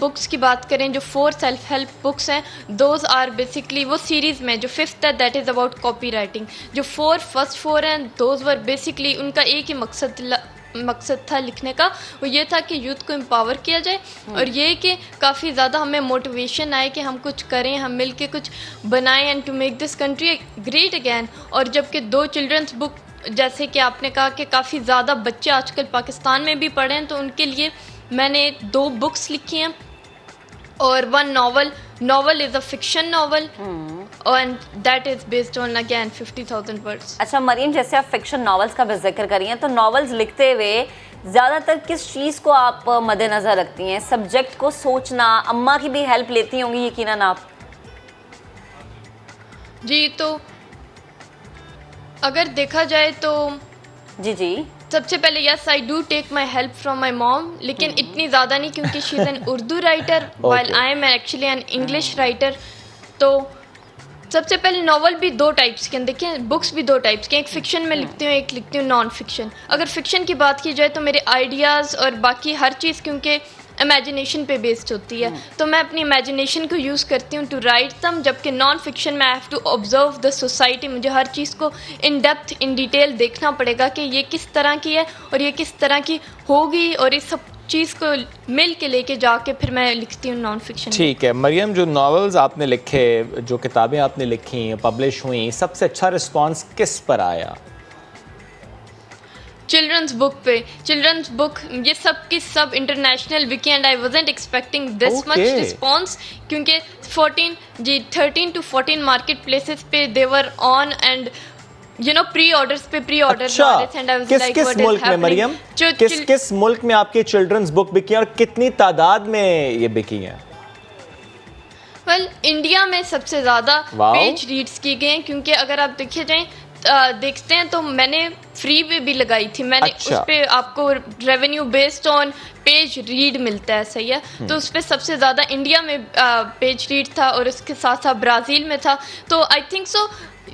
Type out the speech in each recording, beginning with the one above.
Books की बात करें, जो 4 सेल्फ हेल्प बुक्स हैं, दोज आर बेसिकली वो सीरीज़ में जो 5th है that is about copy writing. जो फर्स्ट 4 हैं दोज वर बेसिकली उनका एक ही मकसद था लिखने का, वो ये था कि यूथ को एम्पावर किया जाए और ये कि काफ़ी ज़्यादा हमें मोटिवेशन आए कि हम कुछ करें, हम मिल के कुछ बनाएं and to make this country great again. और जबकि 2 चिल्ड्रंस बुक जैसे कि आपने कहा कि काफ़ी ज़्यादा बच्चे आजकल पाकिस्तान में भी पढ़े हैं, तो उनके लिए मैंने 2 बुक्स लिखी हैं और 1 novel is a fiction novel and that is based on again 50,000 words. अच्छा मरीम, जैसे आप फिक्शन नॉवेल्स का भी जिक्र करी हैं, तो नॉवेल्स लिखते हुए ज़्यादातर किस चीज़ को आप मद्देनज़र रखती हैं? सब्जेक्ट को सोचना, अम्मा की भी हेल्प लेती होंगी यकीनन आप? जी, तो अगर देखा जाए तो जी सबसे पहले yes I do take my help from my mom, लेकिन इतनी ज़्यादा नहीं क्योंकि she is an Urdu writer while I am actually an English writer. तो सबसे पहले नॉवल भी 2 टाइप्स के हैं, देखिए बुक्स भी 2 टाइप्स के, एक फ़िक्शन में लिखती हूँ, एक लिखती हूँ नॉन फिक्शन। अगर फ़िक्शन की बात की जाए तो मेरे आइडियाज़ और बाकी हर चीज़ क्योंकि इमेजिनेशन पे बेस्ड होती है, तो मैं अपनी इमेजिनेशन को यूज़ करती हूँ टू राइट दम। जबकि नॉन फिक्शन में I have to observe the society, मुझे हर चीज़ को इन डेप्थ इन डिटेल देखना पड़ेगा कि ये किस तरह की है और ये किस तरह की होगी, और इस सब चीज़ को मिल के लेके जाके फिर मैं लिखती हूँ नॉन फिक्शन। ठीक है मरियम, जो नॉवेल्स आपने लिखे, जो किताबें आपने लिखी, पब्लिश हुई, सबसे अच्छा रिस्पांस किस पर आया? चिल्ड्रंस बुक पे। चिल्ड्रंस बुक ये सब की सब इंटरनेशनल विकी and I wasn't expecting this much response, क्योंकि 13 to 14 मार्केट प्लेसेस पे they were on and you know preorder and I was like किस मुल्क में मरियम, किस मुल्क में आपके चिल्ड्रंस बुक बिकी हैं और कितनी तादाद में ये बिकी हैं? वेल इंडिया में सबसे ज़्यादा पेज रीड्स की गए हैं, क्योंकि अगर आप देखते हैं तो मैंने फ्री पे भी लगाई थी मैंने। उस पे आपको revenue based on page read मिलता है, सही है। तो उस पे सबसे ज़्यादा इंडिया में पेज रीड था और उसके साथ साथ ब्राज़ील में था। तो आई थिंक सो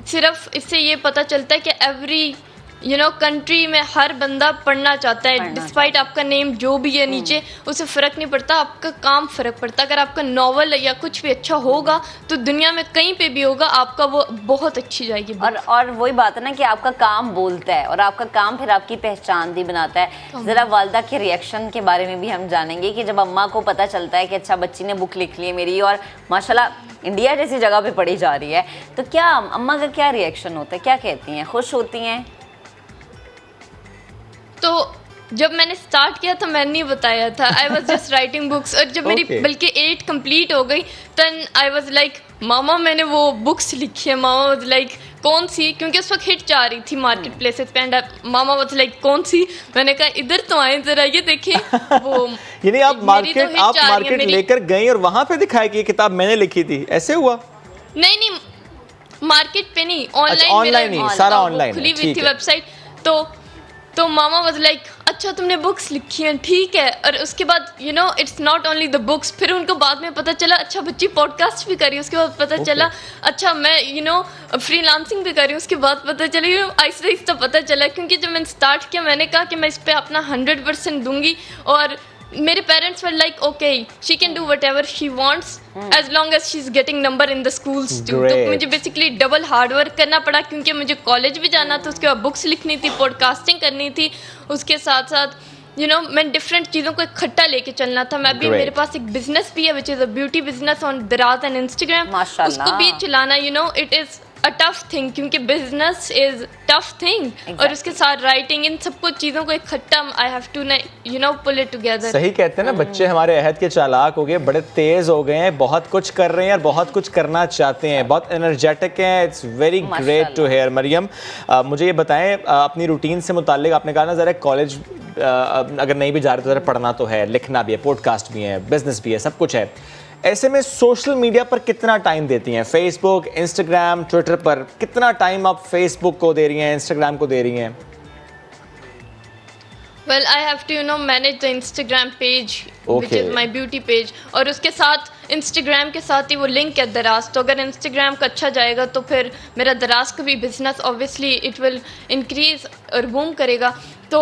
सिर्फ इससे ये पता चलता है कि एवरी कंट्री में हर बंदा पढ़ना चाहता है, डिस्पाइट आपका नेम जो भी है नीचे, उसे फ़र्क नहीं पड़ता, आपका काम फ़र्क पड़ता है। अगर आपका नॉवल या कुछ भी अच्छा होगा तो दुनिया में कहीं पे भी होगा, आपका वो बहुत अच्छी जाएगी। और वही बात है ना कि आपका काम बोलता है और आपका काम फिर आपकी पहचान भी बनाता है। ज़रा वालदा के रिएक्शन के बारे में भी हम जानेंगे कि जब अम्मा को पता चलता है कि अच्छा बच्ची ने बुक लिख ली है मेरी और माशाल्लाह इंडिया जैसी जगह पे पढ़ी जा रही है, तो क्या अम्मा का क्या रिएक्शन होता है, क्या कहती हैं? खुश होती हैं? तो जब मैंने स्टार्ट किया था मैंने नहीं बताया था, I was just writing books, और जब मेरी बल्कि 8 कंप्लीट हो गई तन आई वॉज लाइक मामा मैंने वो बुक्स लिखी है। मामा वॉज लाइक कौन सी, क्योंकि उस वक्त हिट जा रही थी मार्केट प्लेसेस पे, एंड मामा वॉज लाइक कौन सी। मैंने कहा इधर तो आए जरा ये देखें वो यानी आप मार्केट लेकर गई और वहां पे दिखाया कि ये किताब मैंने लिखी थी, ऐसे हुआ? नहीं मार्केट पे नहीं, ऑनलाइन सारा ऑनलाइन खुली हुई थी वेबसाइट। तो मामा वाज लाइक अच्छा तुमने बुक्स लिखी हैं, ठीक है। और उसके बाद it's not only the books, फिर उनको बाद में पता चला अच्छा बच्ची पॉडकास्ट भी कर रही है, उसके बाद पता चला अच्छा मैं फ्रीलांसिंग भी कर रही हूँ, उसके बाद पता चली आहिस्ता आहिस्ता पता चला। क्योंकि जब मैंने स्टार्ट किया मैंने कहा कि मैं इस पर अपना 100% दूंगी, और मेरे parents were like okay she can do whatever she wants as long as she is getting number in the schools too. तो मुझे बेसिकली डबल हार्ड वर्क करना पड़ा, क्योंकि मुझे कॉलेज भी जाना था, उसके बाद बुक्स लिखनी थी, पॉडकास्टिंग करनी थी, उसके साथ साथ मैं डिफरेंट चीज़ों को इकट्ठा लेके चलना था। मैं भी मेरे पास एक बिजनेस भी है which is a beauty business on दराज एंड इंस्टाग्राम, उसको भी चलाना it is a tough thing, क्योंकि बिजनेस इज टफ थिंग और उसके साथ राइटिंग, इन सब कुछ चीज़ों को इकट्ठा I have to pull it together. सही कहते हैं ना, बच्चे हमारे अहद के चालाक हो गए, बड़े तेज हो गए हैं, बहुत कुछ कर रहे हैं और बहुत कुछ करना चाहते हैं, बहुत एनर्जेटिक हैं। It's very great to hear. Mariam, मुझे ये बताएं अपनी रूटीन से मुतालिक, आपने कहा ना ज़रा कॉलेज अगर नहीं भी जा रहे तो ज़रा पढ़ना तो है, लिखना भी है, पॉडकास्ट भी है, बिजनेस भी है, सब कुछ है, ऐसे में सोशल मीडिया पर कितना टाइम देती हैं? फेसबुक, इंस्टाग्राम, ट्विटर पर कितना टाइम आप फेसबुक को दे रही हैं, इंस्टाग्राम को दे रही हैं? Well, I have to manage the Instagram page, which is my beauty page, और उसके साथ Instagram के साथ ही वो लिंक है दराज। तो अगर Instagram का अच्छा जाएगा तो फिर मेरा दराज का भी business obviously it will increase और बूम करेगा। तो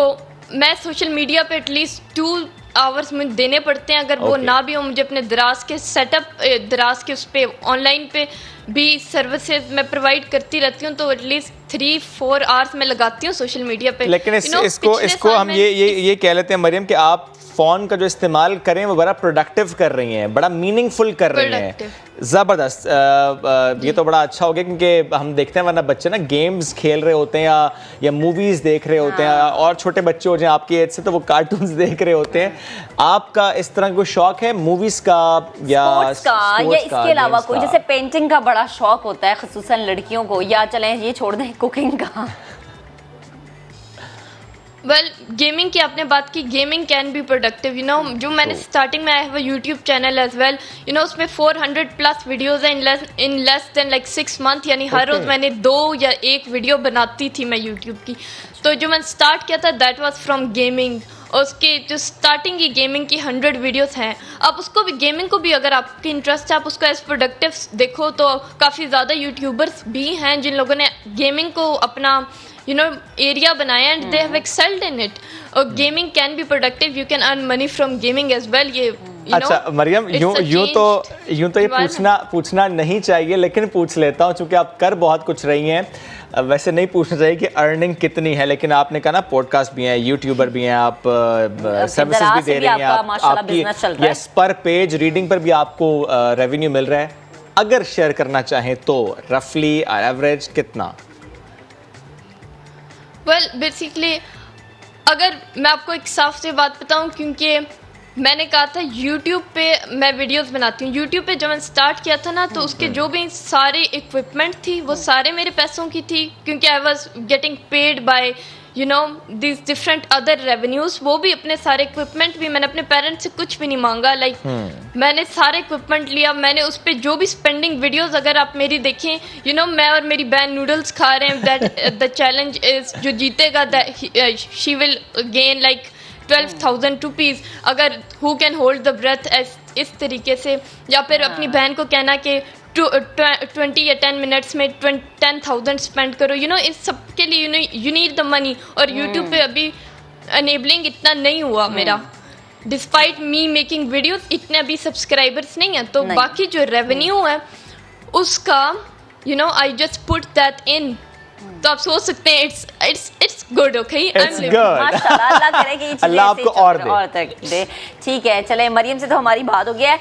मैं सोशल मीडिया पे एटलीस्ट 2 आवर्स मुझे देने पड़ते हैं, अगर वो Okay. ना भी हो मुझे अपने दराज के सेटअप, दराज के उस पे ऑनलाइन पे भी सर्विसेज मैं प्रोवाइड करती रहती हूँ, तो एटलीस्ट 3-4 आवर्स मैं लगाती हूँ सोशल मीडिया पे। लेकिन You know, इसको पिछले इसको साल हम मैं ये कह लेते हैं मरियम कि आप फ़ोन का जो इस्तेमाल करें वो बड़ा प्रोडक्टिव कर रही हैं, बड़ा मीनिंगफुल कर रही हैं। Productive. ज़बरदस्त। ये तो बड़ा अच्छा हो गया, क्योंकि हम देखते हैं वरना बच्चे ना गेम्स खेल रहे होते हैं या मूवीज़ देख रहे होते हैं, और छोटे बच्चे हो जाएं आपकी एज से तो वो कार्टून्स देख रहे होते हैं। आपका इस तरह का कोई शौक है मूवीज़ का या स्पोर्ट्स का या sports का, इसके अलावा games कोई, का? जैसे पेंटिंग का बड़ा शौक होता है खसूसन लड़कियों को, या चलें ये छोड़ दें कुकिंग का? वेल गेमिंग की आपने बात की, gaming can be productive, you know. जो मैंने स्टार्टिंग में I have a YouTube channel as well, you know, उसमें 400 प्लस वीडियोस हैं in less than like 6 month, यानी हर रोज़ मैंने 2 या 1 वीडियो बनाती थी मैं यूट्यूब की। तो जो मैंने स्टार्ट किया था दैट वाज फ्रॉम गेमिंग, और उसके जो स्टार्टिंग की गेमिंग की 100 वीडियोस हैं। आप उसको भी, गेमिंग को भी अगर आपकी इंटरेस्ट है, आप उसको एज प्रोडक्टिव देखो तो काफ़ी ज़्यादा यूट्यूबर्स भी हैं जिन लोगों ने गेमिंग को अपना एरिया बनाया and they have excelled in it. और gaming can be productive, you can earn money from gaming as well. ये अच्छा मरियम, यूं तो ये पूछना नहीं चाहिए, लेकिन पूछ लेता हूं चूंकि आप कर बहुत कुछ रही हैं। वैसे नहीं पूछना चाहिए कि अर्निंग कितनी है, लेकिन आपने कहा ना पॉडकास्ट भी हैं, यूट्यूबर भी हैं, आप सर्विसेज भी दे रही हैं, आपकी यस पर पेज रीडिंग पर भी आपको रेवेन्यू मिल रहा है। अगर शेयर करना चाहें तो रफली एवरेज कितना? वेल बेसिकली अगर मैं आपको एक साफ सी बात बताऊं, क्योंकि मैंने कहा था यूट्यूब पे मैं वीडियोस बनाती हूँ। यूट्यूब पे जब मैंने स्टार्ट किया था ना, तो उसके जो भी सारे इक्विपमेंट थी वो सारे मेरे पैसों की थी, क्योंकि I was getting paid by this different other revenues. वो भी अपने सारे इक्विपमेंट भी मैंने अपने पेरेंट्स से कुछ भी नहीं मांगा, मैंने सारे इक्विपमेंट लिया। मैंने उस पर जो भी स्पेंडिंग वीडियोस अगर आप मेरी देखें, मैं और मेरी बहन नूडल्स खा रहे हैं, दैट द चैलेंज इज जो जीतेगा she will gain like 12,000 rupees. अगर who can hold the breath इस तरीके से, या फिर अपनी बहन को कहना कि 20 या 10 मिनट्स में 10,000 स्पेंड करो, इस सब के लिए यू नीड द मनी। और यूट्यूब पे अभी अनेबलिंग इतना नहीं हुआ मेरा, डिस्पाइट मी मेकिंग वीडियोस, इतने अभी सब्सक्राइबर्स नहीं हैं। तो बाकी जो रेवेन्यू है उसका I just put that in. तो आप सोच सकते हैं इट्स गुड, ओके, माशाल्लाह, अल्लाह करे कि ये चीजें अल्लाह आपको और तक दे। ठीक है, चले मरियम से तो हमारी बात हो गया है।